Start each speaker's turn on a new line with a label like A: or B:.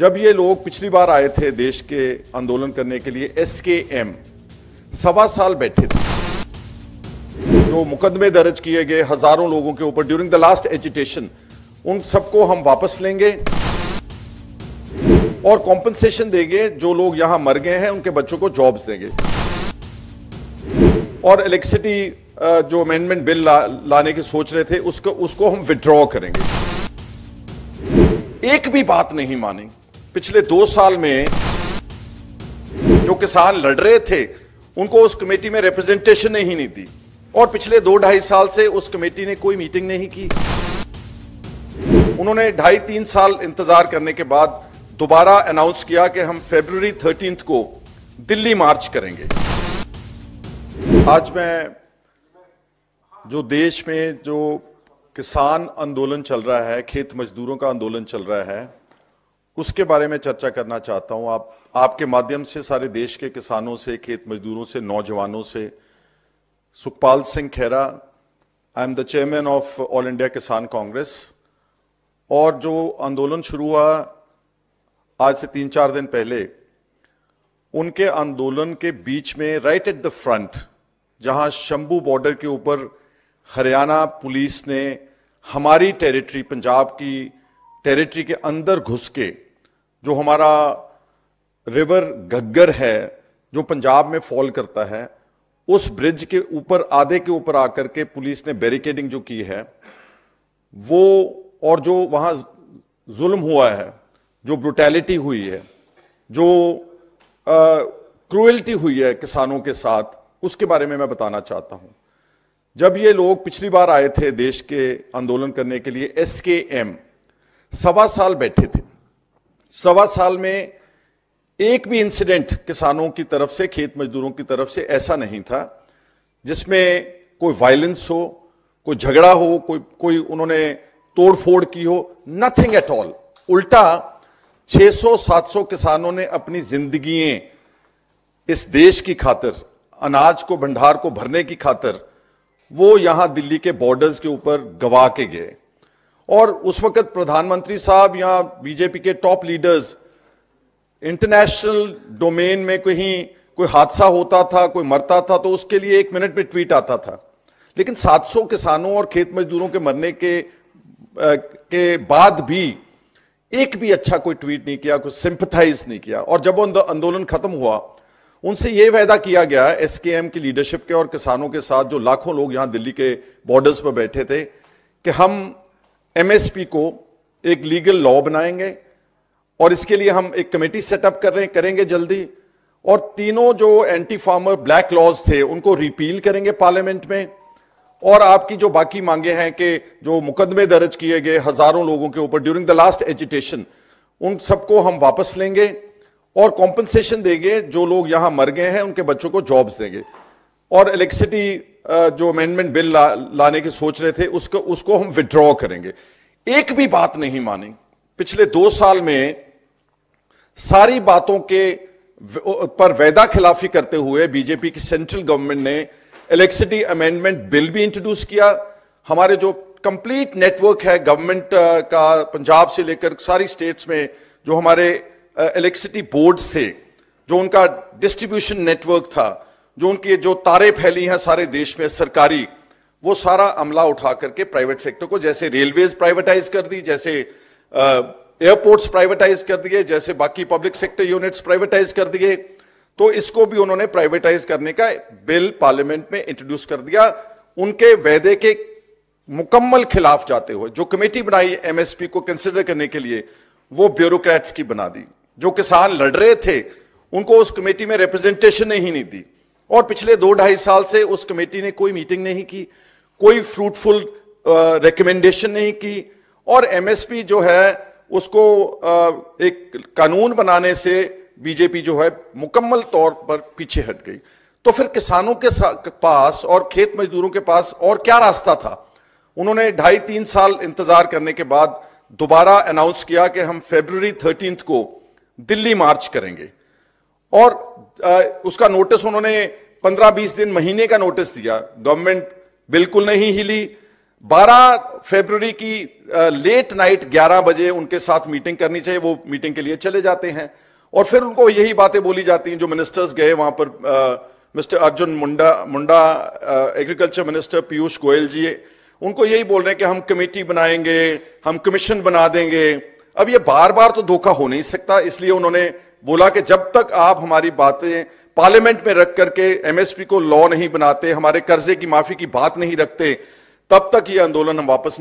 A: जब ये लोग पिछली बार आए थे देश के आंदोलन करने के लिए, SKM 1.25 साल बैठे थे। जो मुकदमे दर्ज किए गए हजारों लोगों के ऊपर ड्यूरिंग द लास्ट एजिटेशन, उन सबको हम वापस लेंगे और कॉम्पनसेशन देंगे। जो लोग यहां मर गए हैं उनके बच्चों को जॉब्स देंगे और इलेक्ट्रिसिटी जो अमेंडमेंट बिल लाने की सोच रहे थे उसको हम विड्रॉ करेंगे। एक भी बात नहीं मानी। पिछले 2 साल में जो किसान लड़ रहे थे उनको उस कमेटी में रिप्रेजेंटेशन ही नहीं दी और पिछले 2-2.5 साल से उस कमेटी ने कोई मीटिंग नहीं की। उन्होंने 2.5-3 साल इंतजार करने के बाद दोबारा अनाउंस किया कि हम February 13 को दिल्ली मार्च करेंगे। आज मैं जो देश में जो किसान आंदोलन चल रहा है, खेत मजदूरों का आंदोलन चल रहा है, उसके बारे में चर्चा करना चाहता हूं। आपके माध्यम से सारे देश के किसानों से, खेत मजदूरों से, नौजवानों से। Sukhpal Singh Khaira, I am the chairman of all India Kisan Congress. और जो आंदोलन शुरू हुआ आज से 3-4 दिन पहले, उनके आंदोलन के बीच में राइट एट द फ्रंट, जहां शंभू बॉर्डर के ऊपर हरियाणा पुलिस ने हमारी टेरिटरी, पंजाब की टेरिटरी के अंदर घुस के, जो हमारा रिवर घग्गर है जो पंजाब में फॉल करता है, उस ब्रिज के ऊपर, आधे के ऊपर आकर के पुलिस ने बैरिकेडिंग जो की है वो, और जो वहां जुल्म हुआ है, जो ब्रुटैलिटी हुई है, जो क्रूएल्टी हुई है किसानों के साथ, उसके बारे में मैं बताना चाहता हूं। जब ये लोग पिछली बार आए थे देश के आंदोलन करने के लिए, SKM 1.25 साल बैठे थे। 1.25 साल में एक भी इंसिडेंट किसानों की तरफ से, खेत मजदूरों की तरफ से ऐसा नहीं था जिसमें कोई वायलेंस हो, कोई झगड़ा हो, कोई उन्होंने तोड़फोड़ की हो। Nothing at all. उल्टा 600-700 किसानों ने अपनी जिंदगियां इस देश की खातिर, अनाज को, भंडार को भरने की खातिर, वो यहां दिल्ली के बॉर्डर्स के ऊपर गवा के गए। और उस वक्त प्रधानमंत्री साहब, यहां बीजेपी के टॉप लीडर्स, इंटरनेशनल डोमेन में कहीं कोई हादसा होता था, कोई मरता था, तो उसके लिए 1 मिनट में ट्वीट आता था। लेकिन 700 किसानों और खेत मजदूरों के मरने के बाद भी एक भी अच्छा कोई ट्वीट नहीं किया, कोई सिंपथाइज नहीं किया। और जब आंदोलन खत्म हुआ, उनसे यह वायदा किया गया SKM की लीडरशिप के और किसानों के साथ, जो लाखों लोग यहां दिल्ली के बॉर्डर्स पर बैठे थे, कि हम MSP को एक लीगल लॉ बनाएंगे और इसके लिए हम एक कमेटी सेटअप करेंगे जल्दी, और तीनों जो एंटी फार्मर ब्लैक लॉज थे उनको रिपील करेंगे पार्लियामेंट में। और आपकी जो बाकी मांगे हैं कि जो मुकदमे दर्ज किए गए हजारों लोगों के ऊपर ड्यूरिंग द लास्ट एजिटेशन, उन सबको हम वापस लेंगे और कॉम्पनसेशन देंगे। जो लोग यहां मर गए हैं उनके बच्चों को जॉब्स देंगे और इलेक्ट्रिसिटी जो अमेंडमेंट बिल लाने की सोच रहे थे उसको हम विड्रॉ करेंगे। एक भी बात नहीं मानी। पिछले 2 साल में सारी बातों के पर वायदा खिलाफी करते हुए बीजेपी की सेंट्रल गवर्नमेंट ने इलेक्ट्रिसिटी अमेंडमेंट बिल भी इंट्रोड्यूस किया। हमारे जो कंप्लीट नेटवर्क है गवर्नमेंट का, पंजाब से लेकर सारी स्टेट्स में जो हमारे इलेक्ट्रिसिटी बोर्ड्स थे, जो उनका डिस्ट्रीब्यूशन नेटवर्क था, जो उनकी जो तारें फैली हैं सारे देश में सरकारी, वो सारा अमला उठा करके प्राइवेट सेक्टर को, जैसे रेलवेज प्राइवेटाइज कर दी, जैसे एयरपोर्ट्स प्राइवेटाइज कर दिए, जैसे बाकी पब्लिक सेक्टर यूनिट्स प्राइवेटाइज कर दिए, तो इसको भी उन्होंने प्राइवेटाइज करने का बिल पार्लियामेंट में इंट्रोड्यूस कर दिया। उनके वायदे के मुकम्मल खिलाफ जाते हुए जो कमेटी बनाई MSP को कंसिडर करने के लिए, वो ब्यूरोक्रेट्स की बना दी। जो किसान लड़ रहे थे उनको उस कमेटी में रिप्रेजेंटेशन ही नहीं दी और पिछले 2-2.5 साल से उस कमेटी ने कोई मीटिंग नहीं की, कोई फ्रूटफुल रिकमेंडेशन नहीं की। और MSP जो है उसको एक कानून बनाने से बीजेपी जो है मुकम्मल तौर पर पीछे हट गई। तो फिर किसानों के पास और खेत मजदूरों के पास और क्या रास्ता था? उन्होंने 2.5-3 साल इंतजार करने के बाद दोबारा अनाउंस किया कि हम February 13 को दिल्ली मार्च करेंगे। और उसका नोटिस उन्होंने 15-20 दिन, महीने का नोटिस दिया। गवर्नमेंट बिल्कुल नहीं हिली, 12 फरवरी की लेट नाइट 11 बजे उनके साथ मीटिंग करनी चाहिए, वो मीटिंग के लिए चले जाते हैं और फिर उनको यही बातें बोली जाती हैं। जो मिनिस्टर्स गए वहां पर, mister Arjun Munda agriculture minister, Piyush Goyal जी, उनको यही बोल रहे हैं कि हम कमेटी बनाएंगे, हम कमीशन बना देंगे। अब ये बार बार तो धोखा हो नहीं सकता, इसलिए उन्होंने बोला कि जब तक आप हमारी बातें पार्लियामेंट में रख करके एमएसपी को लॉ नहीं बनाते, हमारे कर्जे की माफी की बात नहीं रखते, तब तक ये आंदोलन हम वापस नहीं